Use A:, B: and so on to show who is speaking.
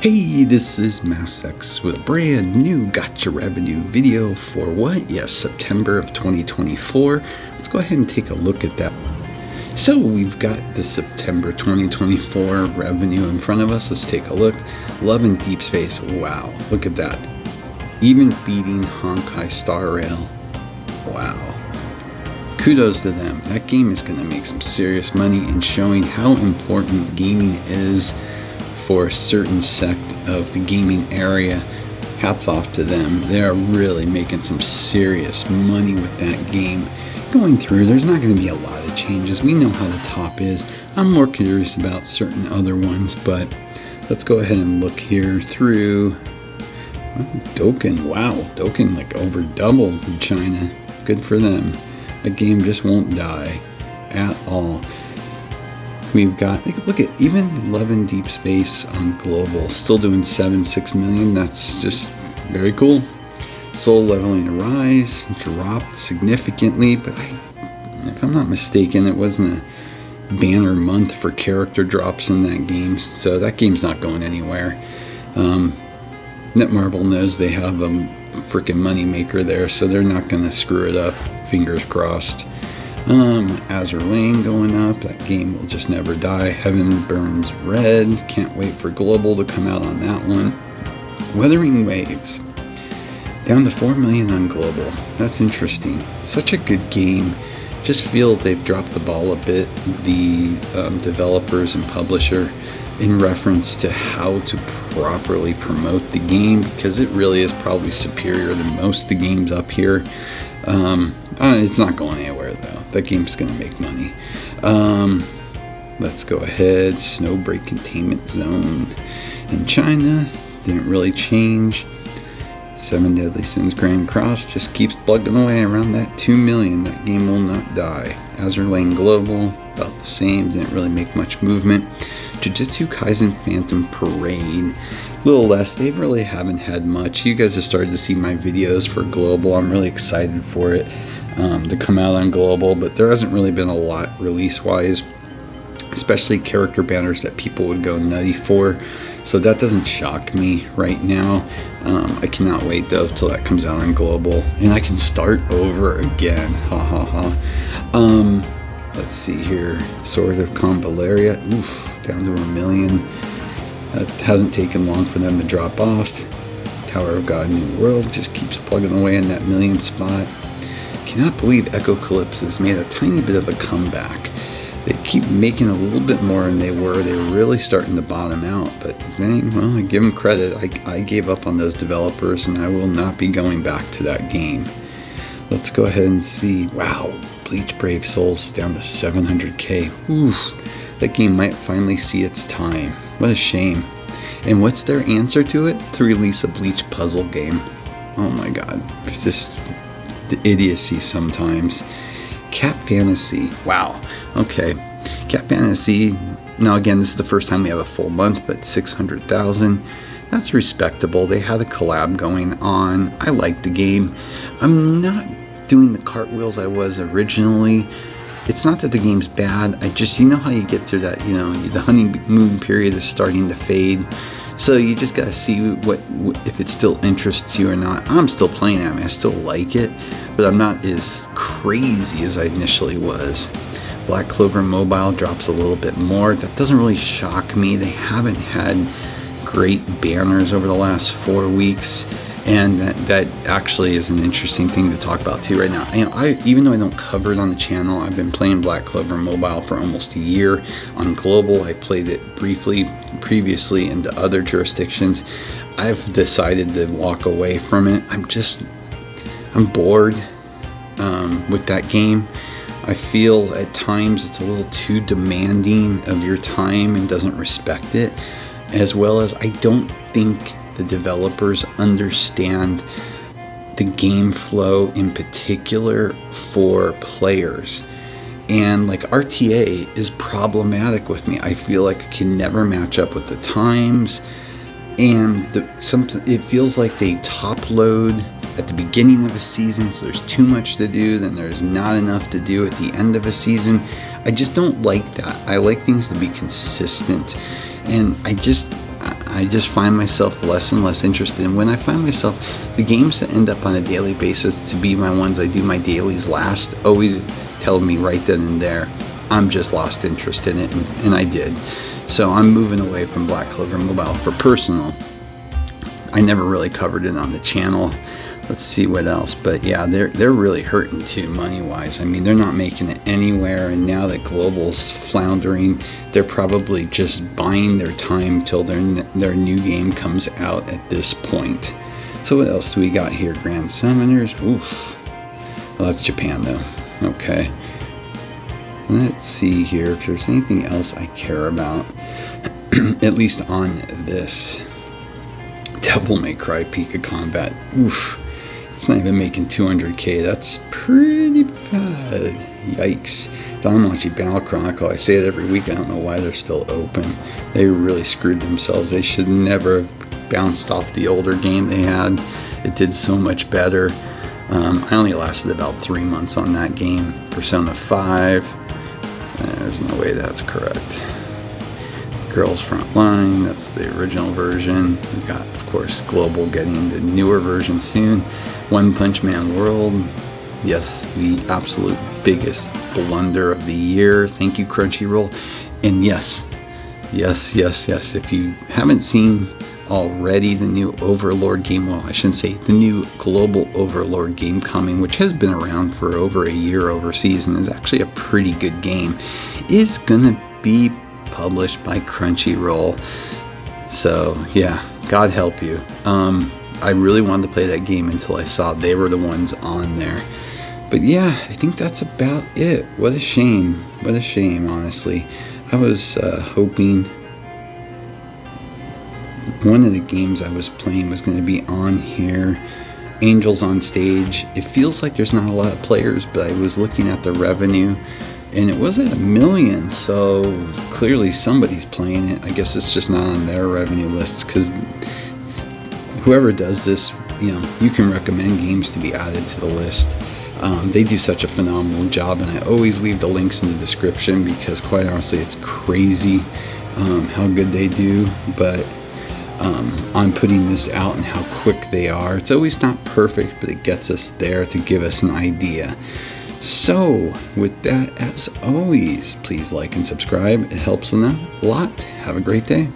A: Hey, this is MassX with a brand new gacha revenue video for what? Yes, September of 2024. Let's go ahead and take a look at that. So we've got the September 2024 revenue in front of us. Let's take a look. Love and Deep Space. Wow, look at that. Even beating Honkai Star Rail. Wow. Kudos to them. That game is going to make some serious money and showing how important gaming is for a certain sect of the gaming area. Hats off to them. They are really making some serious money with that game. Going through, there's not going to be a lot of changes. We know how the top is. I'm more curious about certain other ones, but let's go ahead and look here through. Dokkan, wow, Dokkan like over doubled in China. Good for them. The game just won't die at all. We've got, look at even Love and Deep Space on global, still doing 7.6 million. That's just very cool. Soul Leveling Arise dropped significantly, but if I'm not mistaken, it wasn't a banner month for character drops in that game, so that game's not going anywhere. Netmarble knows they have a freaking money maker there, so they're not going to screw it up. Fingers crossed. Azur Lane going up. That game will just never die. Heaven Burns Red. Can't wait for global to come out on that one. Wuthering Waves. Down to 4 million on global. That's interesting. Such a good game. Just feel they've dropped the ball a bit, the developers and publisher, in reference to how to properly promote the game, because it really is probably superior than most of the games up here. It's not going anywhere though. That game's going to make money. Let's go ahead. Snowbreak Containment Zone in China. Didn't really change. 7 Deadly Sins Grand Cross just keeps plugging away around that 2 million. That game will not die. Azur Lane Global, about the same. Didn't really make much movement. Jujutsu Kaisen Phantom Parade. A little less. They really haven't had much. You guys have started to see my videos for global. I'm really excited for it to come out on global, but there hasn't really been a lot release-wise, especially character banners that people would go nutty for. So that doesn't shock me right now. I cannot wait though till that comes out on global and I can start over again. Ha ha ha. Let's see here. Sword of Convaleria. Oof, down to 1 million. It hasn't taken long for them to drop off. Tower of God New World just keeps plugging away in that million spot. Cannot believe Echo Calypse has made a tiny bit of a comeback. They keep making a little bit more than they were. They were really starting to bottom out, but dang, well, I give them credit. I gave up on those developers and I will not be going back to that game. Let's go ahead and see. Wow, Bleach Brave Souls down to 700k. Oof, that game might finally see its time. What a shame. And what's their answer to it? To release a Bleach puzzle game. Oh my god. It's just the idiocy sometimes. Cat Fantasy. Wow. Okay. Cat Fantasy. Now again, this is the first time we have a full month, but 600,000. That's respectable. They had a collab going on. I like the game. I'm not doing the cartwheels I was originally. It's not that the game's bad. I just, you know how you get through that, the honeymoon period is starting to fade. So you just got to see what if it still interests you or not. I'm still playing it. I mean, I still like it, but I'm not as crazy as I initially was. Black Clover Mobile drops a little bit more. That doesn't really shock me. They haven't had great banners over the last 4 weeks. And that actually is an interesting thing to talk about too right now. And even though I don't cover it on the channel, I've been playing Black Clover Mobile for almost a year. On global, I played it briefly previously into other jurisdictions. I've decided to walk away from it. I'm bored with that game. I feel at times it's a little too demanding of your time and doesn't respect it, as well as I don't think the developers understand the game flow in particular for players. And like RTA is problematic with me. I feel like I can never match up with the times, and it feels like they top load at the beginning of a season, so there's too much to do, then there's not enough to do at the end of a season. I just don't like that. I like things to be consistent, and I I just find myself less and less interested. And when I find myself, the games that end up on a daily basis to be my ones I do my dailies last always tell me right then and there, I'm just lost interest in it, and I did. So I'm moving away from Black Clover Mobile for personal. I never really covered it on the channel. Let's see what else. But yeah, they're really hurting too, money-wise. I mean, they're not making it anywhere, and now that Global's floundering, they're probably just buying their time till their new game comes out at this point. So what else do we got here? Grand Summoners. Oof. Well, that's Japan, though. Okay. Let's see here if there's anything else I care about, at least on this. Devil May Cry Pika Combat. Oof. It's not even making 200k. That's pretty bad. Yikes. Danmachi Battle Chronicle. I say it every week. I don't know why they're still open. They really screwed themselves. They should never have bounced off the older game they had. It did so much better. I only lasted about 3 months on that game. Persona 5. There's no way that's correct. Girls Frontline, that's the original version. We've got, of course, Global getting the newer version soon. One Punch Man World, yes, the absolute biggest blunder of the year. Thank you, Crunchyroll. And yes, if you haven't seen already the new Overlord game, well, I shouldn't say the new Global Overlord game coming, which has been around for over a year overseas and is actually a pretty good game, is gonna be published by Crunchyroll. So yeah, God help you. I really wanted to play that game until I saw they were the ones on there. But yeah, I think that's about it. What a shame, honestly. I was hoping one of the games I was playing was going to be on here. Angels on Stage. It feels like there's not a lot of players, but I was looking at the revenue and it was at 1 million, so clearly somebody's playing it. I guess it's just not on their revenue lists, because whoever does this, you can recommend games to be added to the list. They do such a phenomenal job, and I always leave the links in the description because, quite honestly, it's crazy how good they do. But I'm putting this out and how quick they are. It's always not perfect, but it gets us there to give us an idea. So, with that, as always, please like and subscribe. It helps a lot. Have a great day.